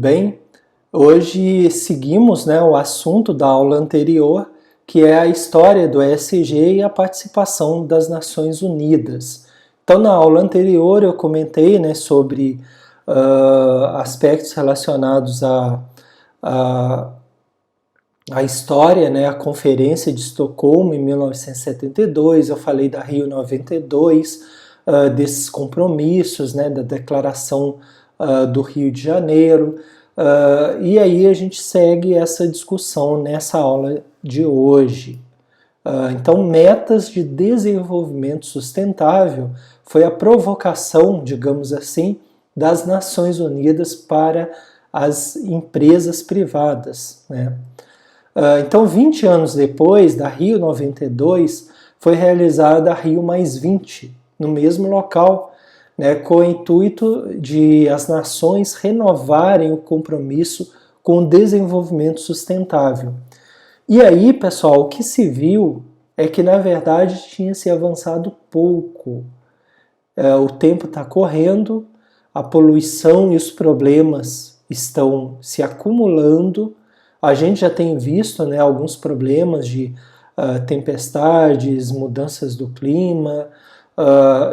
Bem, hoje seguimos, o assunto da aula anterior, que é a história do ESG e a participação das Nações Unidas. Então, na aula anterior eu comentei, sobre aspectos relacionados à história, a Conferência de Estocolmo em 1972, eu falei da Rio 92, desses compromissos, da Declaração do Rio de Janeiro, e aí a gente segue essa discussão nessa aula de hoje. Então, metas de desenvolvimento sustentável foi a provocação, digamos assim, das Nações Unidas para as empresas privadas, Então, 20 anos depois da Rio 92, foi realizada a Rio +20, no mesmo local, com o intuito de as nações renovarem o compromisso com o desenvolvimento sustentável. E aí, pessoal, o que se viu é que, na verdade, tinha se avançado pouco. O tempo está correndo, a poluição e os problemas estão se acumulando. A gente já tem visto alguns problemas de tempestades, mudanças do clima,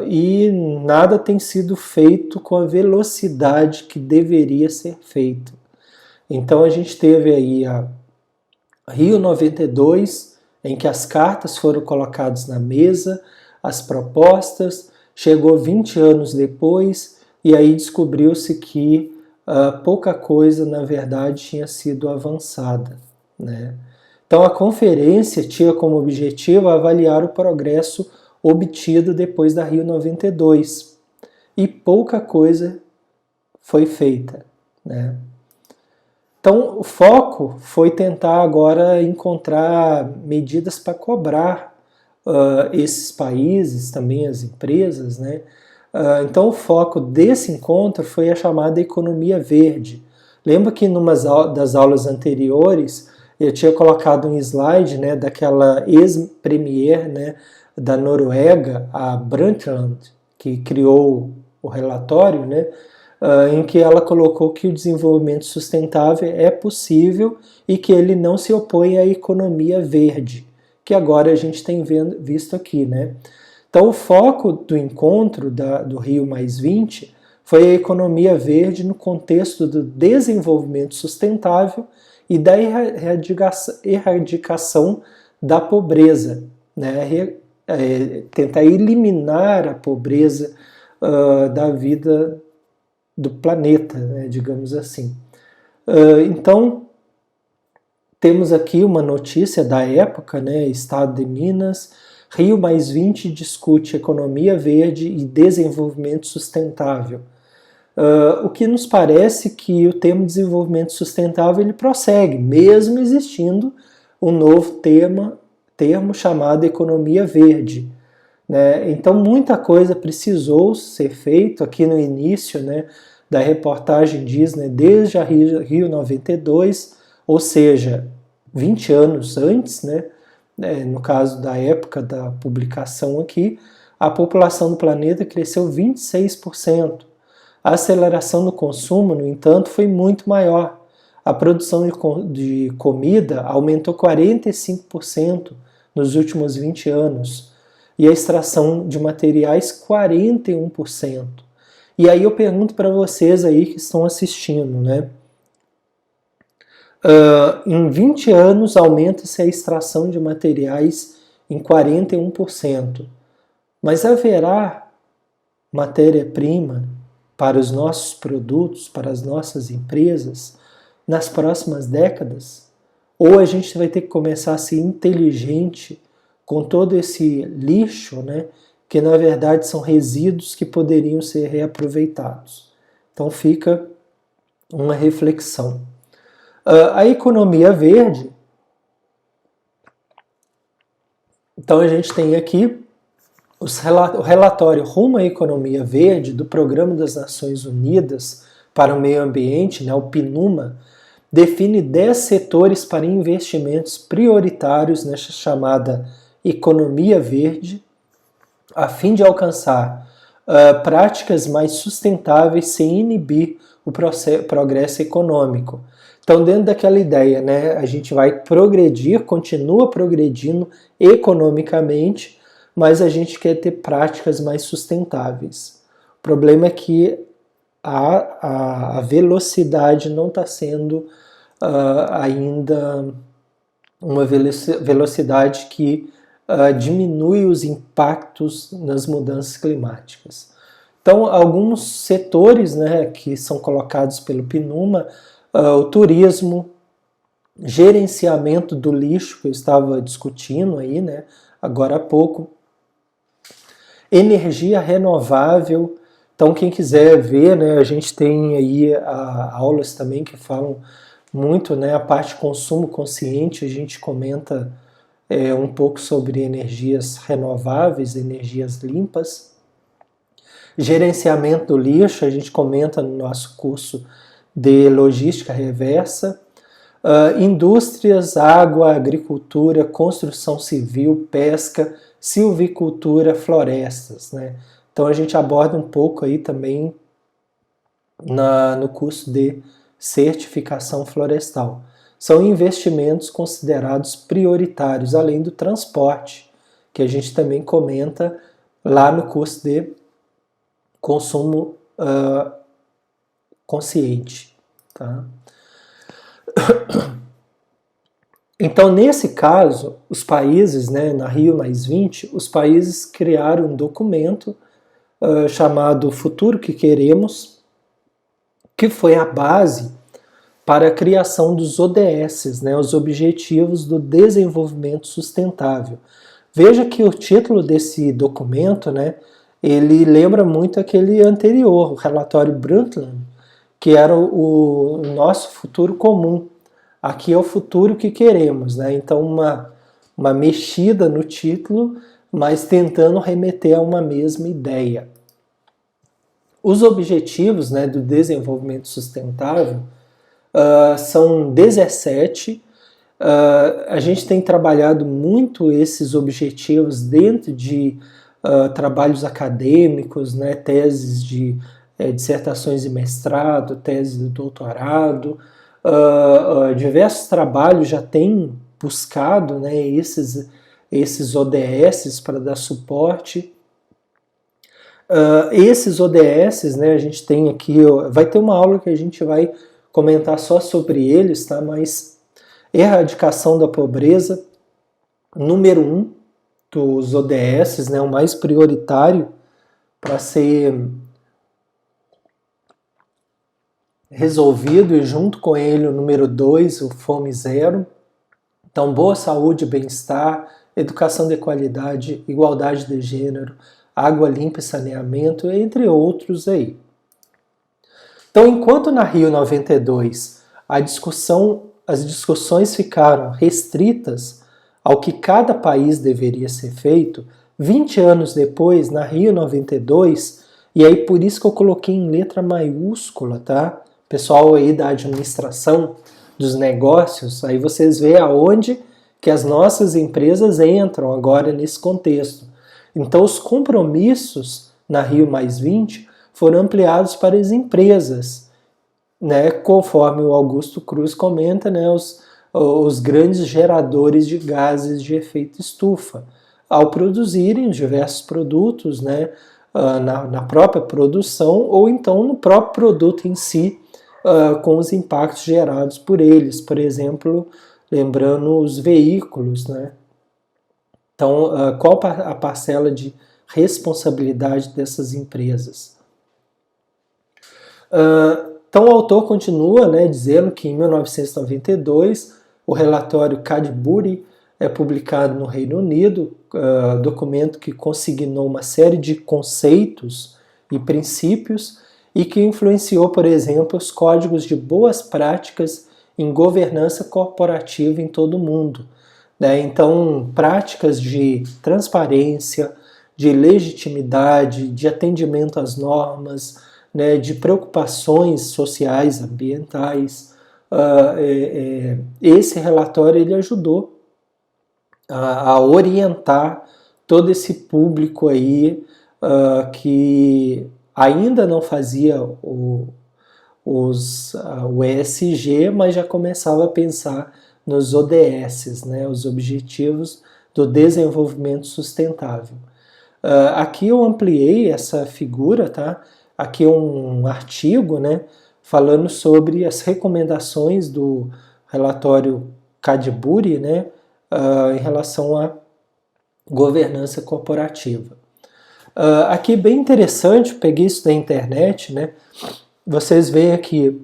e nada tem sido feito com a velocidade que deveria ser feito. Então a gente teve aí a Rio 92, em que as cartas foram colocadas na mesa, as propostas, chegou 20 anos depois, e aí descobriu-se que pouca coisa, na verdade, tinha sido avançada, Então a conferência tinha como objetivo avaliar o progresso obtido depois da Rio 92, e pouca coisa foi feita, Então o foco foi tentar agora encontrar medidas para cobrar esses países, também as empresas, Então o foco desse encontro foi a chamada economia verde. Lembra que numa das aulas anteriores eu tinha colocado um slide daquela ex-premier da Noruega, a Brundtland, que criou o relatório, em que ela colocou que o desenvolvimento sustentável é possível e que ele não se opõe à economia verde, que agora a gente tem visto aqui, Então o foco do encontro do Rio +20 foi a economia verde no contexto do desenvolvimento sustentável e da erradicação da pobreza, tentar eliminar a pobreza da vida do planeta, digamos assim. Então, temos aqui uma notícia da época, Estado de Minas, Rio +20 discute economia verde e desenvolvimento sustentável. O que nos parece que o termo desenvolvimento sustentável ele prossegue, mesmo existindo um novo termo chamado economia verde. Então muita coisa precisou ser feito aqui no início da reportagem diz, desde a Rio 92, ou seja, 20 anos antes, no caso da época da publicação aqui, a população do planeta cresceu 26%. A aceleração do consumo, no entanto, foi muito maior. A produção de comida aumentou 45% nos últimos 20 anos e a extração de materiais 41%. E aí eu pergunto para vocês aí que estão assistindo, em 20 anos aumenta-se a extração de materiais em 41%, mas haverá matéria-prima para os nossos produtos, para as nossas empresas, nas próximas décadas? Ou a gente vai ter que começar a ser inteligente com todo esse lixo, que na verdade são resíduos que poderiam ser reaproveitados? Então fica uma reflexão. A economia verde, então a gente tem aqui o relatório Rumo à Economia Verde do Programa das Nações Unidas para o Meio Ambiente, o PNUMA, define 10 setores para investimentos prioritários nesta chamada economia verde, a fim de alcançar práticas mais sustentáveis sem inibir o progresso econômico. Então, dentro daquela ideia, né, a gente vai progredir, continua progredindo economicamente, mas a gente quer ter práticas mais sustentáveis. O problema é que a velocidade não está sendo ainda uma velocidade que diminui os impactos nas mudanças climáticas. Então, alguns setores, né, que são colocados pelo PNUMA, o turismo, gerenciamento do lixo, que eu estava discutindo aí, né, agora há pouco, energia renovável. Então, quem quiser ver, né, a gente tem aí aulas também que falam muito, né, a parte de consumo consciente, a gente comenta um pouco sobre energias renováveis, energias limpas. Gerenciamento do lixo, a gente comenta no nosso curso de logística reversa. Indústrias, água, agricultura, construção civil, pesca, silvicultura, florestas, né? Então a gente aborda um pouco aí também no curso de certificação florestal. São investimentos considerados prioritários, além do transporte, que a gente também comenta lá no curso de consumo consciente. Tá? Então, nesse caso, os países, né, na Rio+20, os países criaram um documento chamado Futuro que Queremos, que foi a base para a criação dos ODS, né, os Objetivos do Desenvolvimento Sustentável. Veja que o título desse documento, né, ele lembra muito aquele anterior, o relatório Brundtland, que era o nosso futuro comum. Aqui é o futuro que queremos, né? Então uma mexida no título, mas tentando remeter a uma mesma ideia. Os objetivos, né, do desenvolvimento sustentável são 17. A gente tem trabalhado muito esses objetivos dentro de trabalhos acadêmicos, né, teses de dissertações de mestrado, tese de doutorado. Diversos trabalhos já têm buscado, né, esses ODS para dar suporte. Esses ODS, né, a gente tem aqui, vai ter uma aula que a gente vai comentar só sobre eles, tá? Mas erradicação da pobreza, número 1 dos ODS, né, o mais prioritário para ser resolvido, e junto com ele o número 2, o Fome Zero. Então, boa saúde, bem-estar, educação de qualidade, igualdade de gênero, água limpa e saneamento, entre outros aí. Então, enquanto na Rio92 as discussões ficaram restritas ao que cada país deveria ser feito, 20 anos depois, na Rio92, e aí por isso que eu coloquei em letra maiúscula, tá? Pessoal aí da administração dos negócios, aí vocês veem aonde que as nossas empresas entram agora nesse contexto. Então os compromissos na Rio+20 foram ampliados para as empresas, né, conforme o Augusto Cruz comenta, né, os grandes geradores de gases de efeito estufa, ao produzirem diversos produtos, né, na própria produção ou então no próprio produto em si, com os impactos gerados por eles, por exemplo, lembrando os veículos, né? Então, qual a parcela de responsabilidade dessas empresas? Então, o autor continua, né, dizendo que em 1992 o relatório Cadbury é publicado no Reino Unido, documento que consignou uma série de conceitos e princípios e que influenciou, por exemplo, os códigos de boas práticas em governança corporativa em todo o mundo. Né? Então, práticas de transparência, de legitimidade, de atendimento às normas, né, de preocupações sociais, ambientais. Esse relatório ele ajudou a orientar todo esse público aí que ainda não fazia o o ESG, mas já começava a pensar nos ODS, né, os Objetivos do Desenvolvimento Sustentável. Aqui eu ampliei essa figura, tá? Aqui é um artigo, né, falando sobre as recomendações do relatório Cadbury, né, em relação à governança corporativa. Aqui bem interessante, peguei isso da internet, né? Vocês veem aqui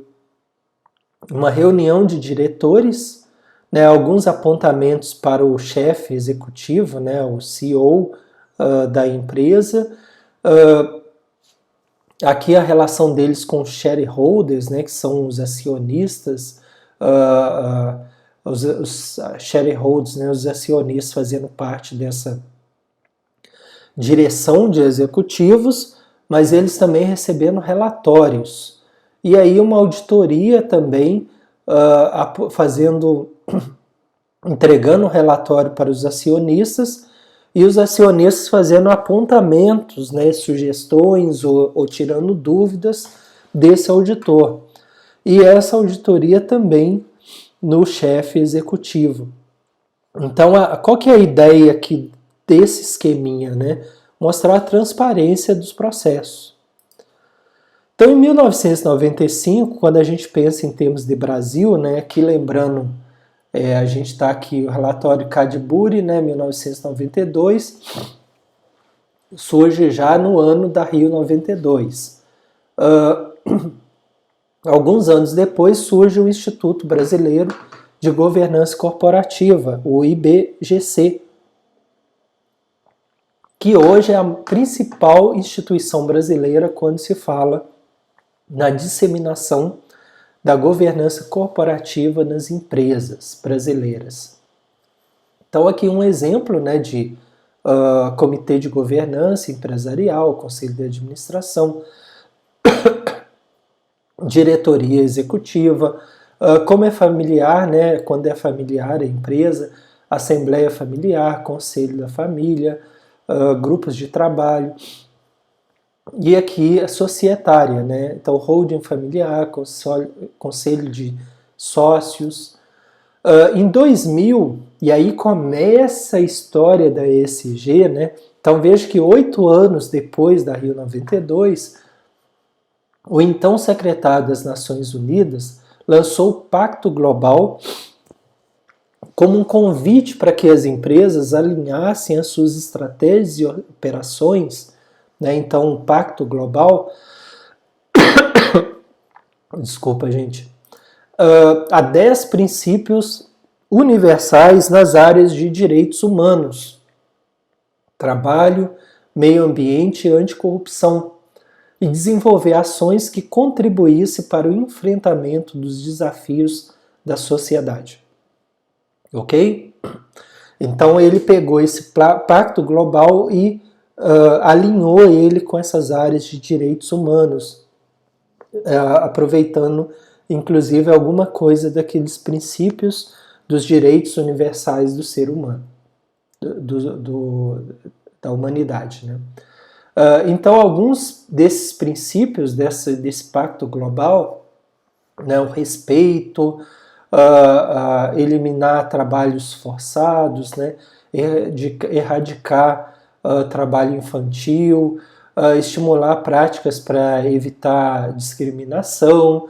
uma reunião de diretores, né, alguns apontamentos para o chefe executivo, né, o CEO da empresa. Aqui a relação deles com os shareholders, né, que são os acionistas, os shareholders, né, os acionistas fazendo parte dessa direção de executivos, mas eles também recebendo relatórios. E aí uma auditoria também entregando o relatório para os acionistas e os acionistas fazendo apontamentos, né, sugestões ou tirando dúvidas desse auditor. E essa auditoria também no chefe executivo. Então, qual que é a ideia aqui desse esqueminha, né? Mostrar a transparência dos processos. Então, em 1995, quando a gente pensa em termos de Brasil, né, aqui lembrando, a gente está aqui o relatório Cadbury, né, 1992, surge já no ano da Rio 92. Alguns anos depois surge o Instituto Brasileiro de Governança Corporativa, o IBGC, que hoje é a principal instituição brasileira quando se fala na disseminação da governança corporativa nas empresas brasileiras. Então aqui um exemplo, né, de comitê de governança empresarial, conselho de administração, diretoria executiva, como é familiar, né, quando é familiar a empresa, assembleia familiar, conselho da família, grupos de trabalho, e aqui a societária, né? Então holding familiar, conselho de sócios. Em 2000, e aí começa a história da ESG, né? Então veja que 8 anos depois da Rio 92, o então secretário das Nações Unidas lançou o Pacto Global como um convite para que as empresas alinhassem as suas estratégias e operações, né? Então, o Pacto Global, desculpa, gente, a 10 princípios universais nas áreas de direitos humanos, trabalho, meio ambiente e anticorrupção, e desenvolver ações que contribuíssem para o enfrentamento dos desafios da sociedade. Ok? Então ele pegou esse pacto global e alinhou ele com essas áreas de direitos humanos, aproveitando inclusive alguma coisa daqueles princípios dos direitos universais do ser humano, da humanidade, né? Então alguns desses princípios desse pacto global, né, o respeito, eliminar trabalhos forçados, né, erradicar trabalho infantil, estimular práticas para evitar discriminação,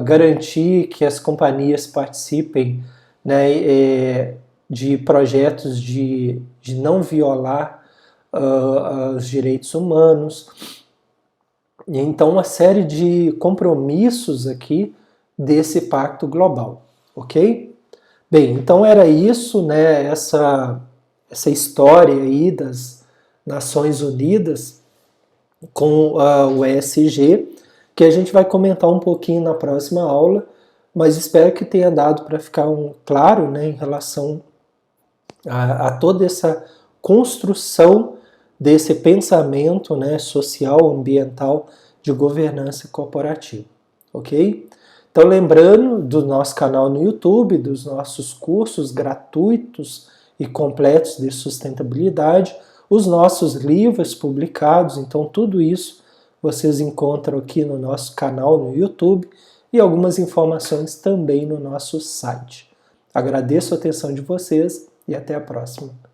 garantir que as companhias participem, né, de projetos de não violar os direitos humanos. E então uma série de compromissos aqui desse pacto global, ok? Bem, então era isso, né, essa história aí das Nações Unidas com o ESG, que a gente vai comentar um pouquinho na próxima aula, mas espero que tenha dado para ficar claro, né, em relação a toda essa construção desse pensamento, né, social, ambiental, de governança corporativa, ok? Então lembrando do nosso canal no YouTube, dos nossos cursos gratuitos e completos de sustentabilidade, os nossos livros publicados, então tudo isso vocês encontram aqui no nosso canal no YouTube e algumas informações também no nosso site. Agradeço a atenção de vocês e até a próxima.